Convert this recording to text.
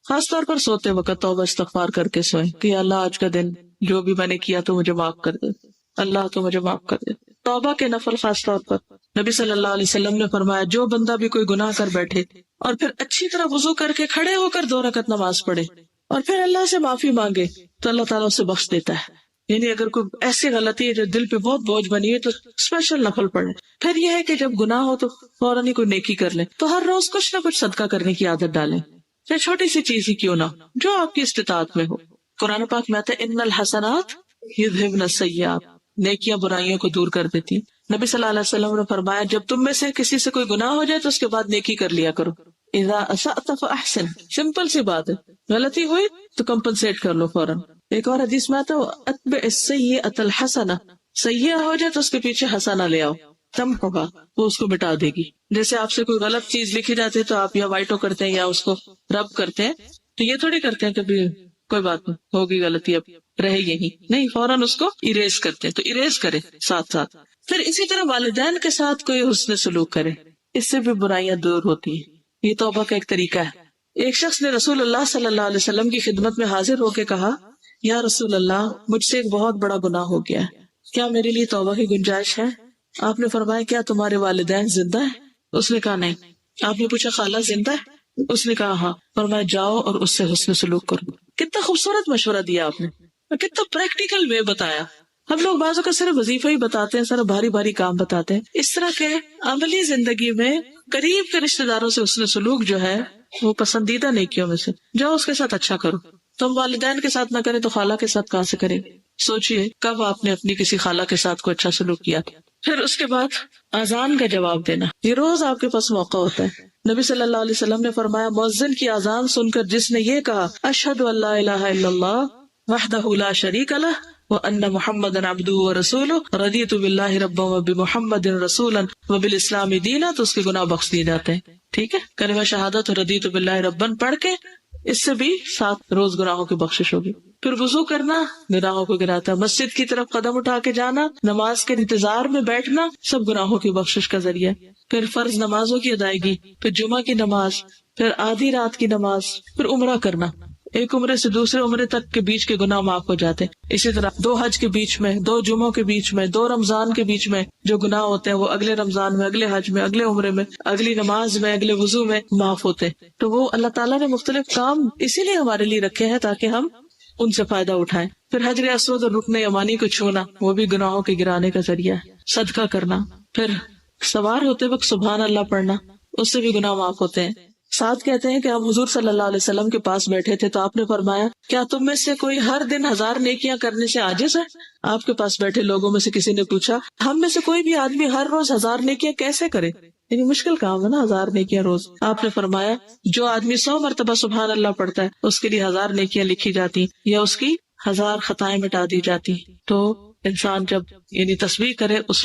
خاص طور پر سوتے وقت توبہ استغفار کر کے سوئیں کہ اللہ آج کا دن جو بھی میں نے کیا تو مجھے معاف کر دے، اللہ تو مجھے معاف کر دے۔ توبہ کے نفل خاص طور پر نبی صلی اللہ علیہ وسلم نے فرمایا جو بندہ بھی کوئی گناہ کر بیٹھے اور پھر اچھی طرح وضو کر کے کھڑے ہو کر 2 رکعت نماز پڑھے اور پھر اللہ سے معافی مانگے تو اللہ تعالیٰ اسے بخش دیتا ہے۔ یعنی اگر کوئی ایسی غلطی ہے جو دل پہ بہت بوجھ بنی ہے تو اسپیشل نفل پڑھے۔ پھر یہ ہے کہ جب گناہ ہو تو فوراً ہی کوئی نیکی کر لیں، تو ہر روز کچھ نہ کچھ صدقہ کرنے کی عادت ڈالیں، چاہے چھوٹی سی چیز ہی کیوں نہ ہو، جو آپ کی استطاعت میں ہو۔ قرآن پاک میں آتا ہے ان الحسنات یذہبن السیئات، نیکیاں برائیوں کو دور کر دیتی ہیں۔ نبی صلی اللہ علیہ وسلم نے فرمایا جب تم میں سے کسی سے کوئی گناہ ہو جائے تو اس کے بعد نیکی کر لیا کرو۔ اذا اسأت فاحسن، سمپل سی بات ہے، غلطی ہوئی تو کمپنسیٹ کر لو فوراً۔ ایک اور حدیث میں آتا ہے اتبع السیئۃ الحسنہ، سیئہ ہو جائے تو اس کے پیچھے حسنہ لے آؤ، تمحوہا، وہ اس کو مٹا دے گی۔ جیسے آپ سے کوئی غلط چیز لکھی جاتی ہے تو آپ یا وائٹو کرتے ہیں یا اس کو رب کرتے ہیں، تو یہ تھوڑی کرتے ہیں کبھی کوئی بات نہیں ہوگی غلطی اب رہے یہی، نہیں، فوراً اس کو اریز کرتے ہیں، تو اریز کرے ساتھ ساتھ۔ پھر اسی طرح والدین کے ساتھ کوئی حسن سلوک کرے، اس سے بھی برائیاں دور ہوتی ہیں، یہ توبہ کا ایک طریقہ ہے۔ ایک شخص نے رسول اللہ صلی اللہ علیہ وسلم کی خدمت میں حاضر ہو کے کہا یا رسول اللہ مجھ سے ایک بہت بڑا گناہ ہو گیا ہے، کیا میرے لیے توبہ کی گنجائش ہے؟ آپ نے فرمایا کیا تمہارے والدین زندہ ہیں؟ اس نے کہا نہیں۔ آپ نے پوچھا خالہ زندہ ہے؟ اس نے کہا ہاں۔ فرمایا جاؤ اور اس سے حسن سلوک کرو۔ کتنا خوبصورت مشورہ دیا آپ نے، کتنا پریکٹیکل وے بتایا۔ ہم لوگ بعضوں کا صرف وظیفہ ہی بتاتے ہیں، صرف بھاری بھاری کام بتاتے ہیں، اس طرح کے عملی زندگی میں قریب کے رشتہ داروں سے حسن سلوک جو ہے وہ پسندیدہ نیکیوں میں سے، جاؤ اس کے ساتھ اچھا کرو۔ تم والدین کے ساتھ نہ کریں تو خالہ کے ساتھ کہاں سے کریں؟ سوچئے کب آپ نے اپنی کسی خالہ کے ساتھ کوئی اچھا سلوک کیا تھا۔ پھر اس کے بعد اذان کا جواب دینا، یہ روز آپ کے پاس موقع ہوتا ہے۔ نبی صلی اللہ علیہ وسلم نے فرمایا مؤذن کی اذان سن کر جس نے یہ کہا اشہد ان لا الہ الا اللہ وحدہ لا شریک لہ وان محمدا عبدہ ورسولہ رضیت باللہ ربا وبمحمد رسولا وبالاسلام دینا، تو اس کے گناہ بخش دیے جاتے ہیں۔ ٹھیک ہے، کلمہ شہادت رضیت باللہ ربا پڑھ کے اس سے بھی 7 روز گناہوں کی بخشش ہوگی۔ پھر وضو کرنا گناہوں کو گراتا ہے، مسجد کی طرف قدم اٹھا کے جانا، نماز کے انتظار میں بیٹھنا سب گناہوں کی بخشش کا ذریعہ ہے۔ پھر فرض نمازوں کی ادائیگی، پھر جمعہ کی نماز، پھر آدھی رات کی نماز، پھر عمرہ کرنا، ایک عمرے سے دوسرے عمرے تک کے بیچ کے گناہ معاف ہو جاتے ہیں۔ اسی طرح 2 حج کے بیچ میں، 2 جمعوں کے بیچ میں، 2 رمضان کے بیچ میں جو گناہ ہوتے ہیں وہ اگلے رمضان میں، اگلے حج میں، اگلے عمرے میں، اگلی نماز میں، اگلے وضو میں معاف ہوتے ہیں۔ تو وہ اللہ تعالیٰ نے مختلف کام اسی لیے ہمارے لیے رکھے ہیں تاکہ ہم ان سے فائدہ اٹھائیں۔ پھر حجر اسود اور رکن یمانی کو چھونا وہ بھی گناہوں کے گرانے کا ذریعہ ہے۔ صدقہ کرنا، پھر سوار ہوتے وقت سبحان اللہ پڑھنا، اس سے بھی گناہ معاف ہوتے ہیں۔ ساتھ کہتے ہیں کہ ہم حضور صلی اللہ علیہ وسلم کے پاس بیٹھے تھے تو آپ نے فرمایا کیا تم میں سے کوئی ہر دن 1000 نیکیاں کرنے سے عاجز ہے؟ آپ کے پاس بیٹھے لوگوں میں سے کسی نے پوچھا ہم میں سے کوئی بھی آدمی ہر روز 1000 نیکیاں کیسے کرے؟ یعنی مشکل کام ہے نا 1000 نیکیاں روز۔ آپ نے فرمایا جو آدمی 100 مرتبہ سبحان اللہ پڑھتا ہے اس کے لیے 1000 نیکیاں لکھی جاتی یا اس کی 1000 خطائیں مٹا دی جاتی۔ تو انسان جب یعنی تسبیح کرے اس